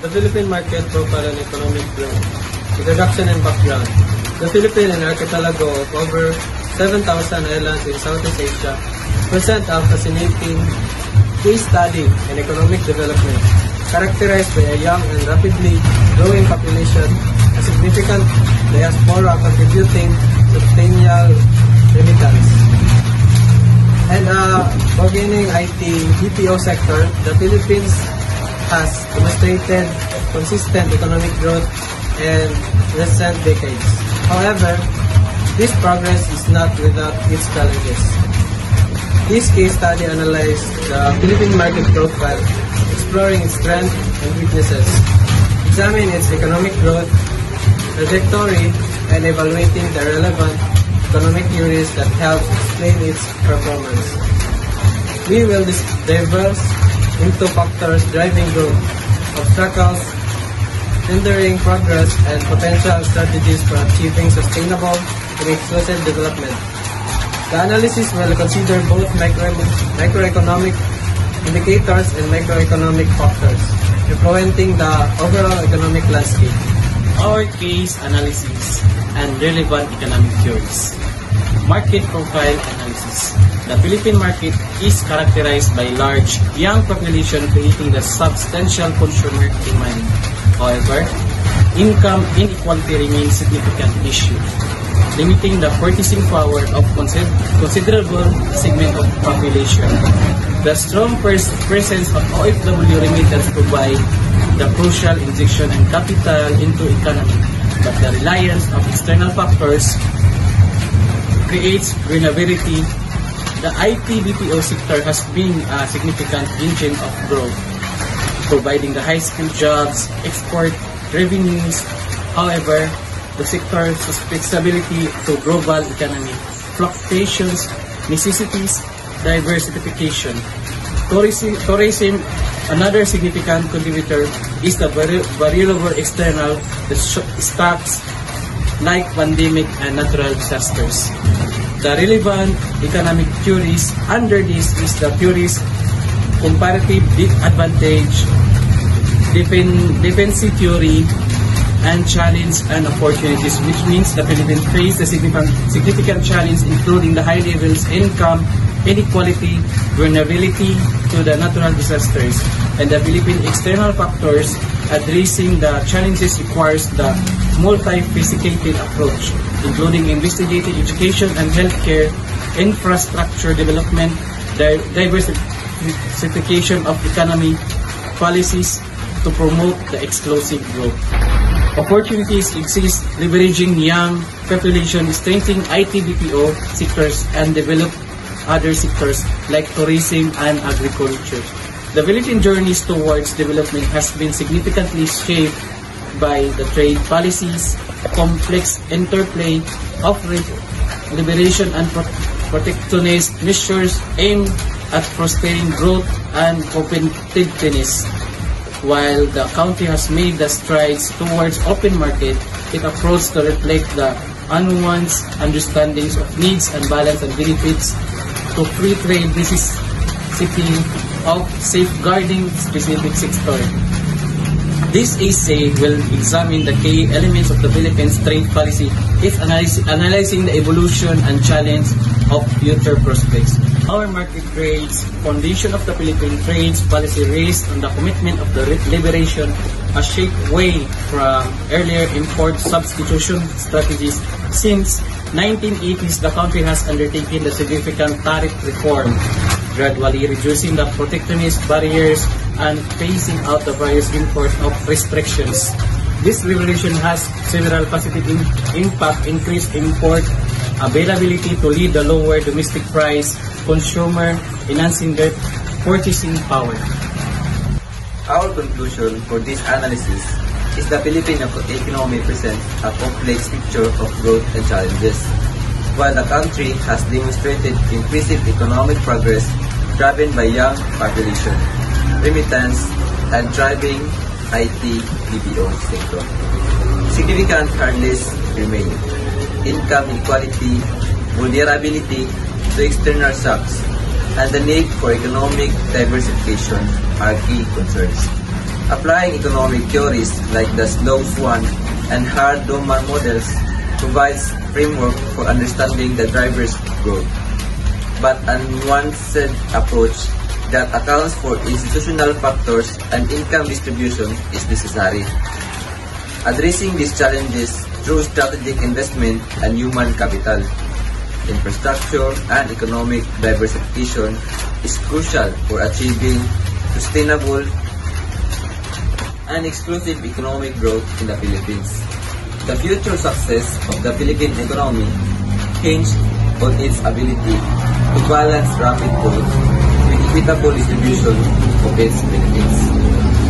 The Philippine Market Profile and Economic Growth. Introduction and background. The Philippines, an archipelago of over 7,000 islands in Southeast Asia, present a fascinating case study in economic development, characterized by a young and rapidly growing population, a significant diaspora contributing substantial remittance, and a burgeoning IT BPO sector. The Philippines has demonstrated consistent economic growth in recent decades. However, this progress is not without its challenges. This case study analyzed the Philippine market profile, exploring its strengths and weaknesses, examining its economic growth trajectory, and evaluating the relevant economic theories that help explain its performance. We will diverse into factors driving growth, obstacles hindering progress, and potential strategies for achieving sustainable and inclusive development. The analysis will consider both macroeconomic indicators and microeconomic factors, influencing the overall economic landscape. Our case analysis and relevant economic theories. Market profile analysis. The Philippine market is characterized by large young population creating the substantial consumer demand. However, income inequality remains a significant issue, limiting the purchasing power of considerable segment of population. The strong presence of OFW remittance provide the crucial injection and capital into economy, but the reliance of external factors creates vulnerability. The IT BPO sector has been a significant engine of growth, providing the high-skilled jobs, export revenues. However, the sector's susceptibility to global economy fluctuations necessitates diversification. Tourism, another significant contributor, is the variable external shocks like pandemic and natural disasters. The relevant economic theories under this is the theories comparative advantage, defensive theory, and challenge and opportunities, which means the Philippines face a significant challenge including the high levels income inequality, vulnerability to the natural disasters, and the Philippine external factors. Addressing the challenges requires the multifaceted approach, including investigating education and healthcare, infrastructure development, diversification of economy policies to promote the exclusive growth. Opportunities exist leveraging young population, strengthening IT BPO sectors, and develop other sectors like tourism and agriculture. The Philippine journeys towards development has been significantly shaped by the trade policies, complex interplay of liberation and protectionist measures aimed at fostering growth and competitiveness. While the country has made the strides towards open market, it approaches to reflect the nuanced understandings of needs and balance and benefits to free trade necessity of safeguarding specific sector. This essay will examine the key elements of the Philippines trade policy, is analyzing the evolution and challenge of future prospects. Our market trades foundation of the Philippine trade policy rests on the commitment of the liberation, a shaped way from earlier import substitution strategies. Since 1980s, the country has undertaken the significant tariff reform, gradually reducing the protectionist barriers and phasing out the various import of restrictions. This liberation has several positive impact: increased import availability to lead the lower domestic price, consumer, enhancing their purchasing power. Our conclusion for this analysis is the Philippine economy presents a complex picture of growth and challenges. While the country has demonstrated impressive economic progress driven by young population, remittance, and thriving IT BPO sector, significant hurdles remain. Income inequality, vulnerability to external shocks, and the need for economic diversification are key concerns. Applying economic theories like the slow swan and hard Doman models provides framework for understanding the driver's growth, but a nuanced approach that accounts for institutional factors and income distribution is necessary. Addressing these challenges through strategic investment and human capital, infrastructure, and economic diversification is crucial for achieving sustainable and exclusive economic growth in the Philippines. The future success of the Philippine economy hinges on its ability to balance rapid growth with equitable distribution of its benefits.